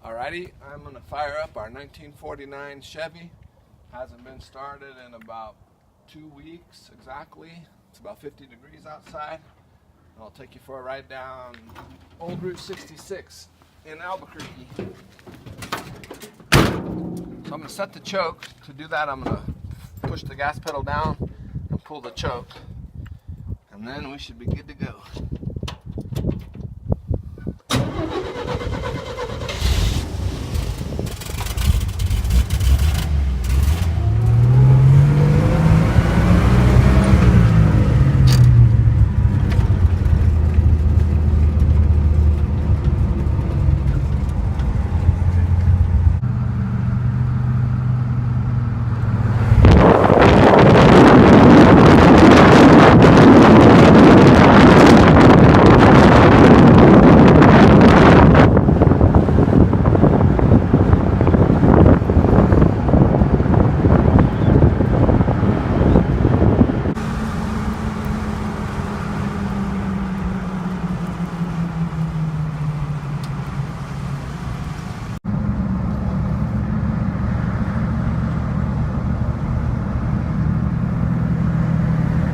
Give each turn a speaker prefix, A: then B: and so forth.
A: Alrighty, I'm going to fire up our 1949 Chevy. Hasn't been started in about 2 weeks exactly. It's about 50 degrees outside. I'll take you for a ride down Old Route 66 in Albuquerque. So I'm going to set the choke. To do that, I'm going to push the gas pedal down and pull the choke. And then we should be good to go.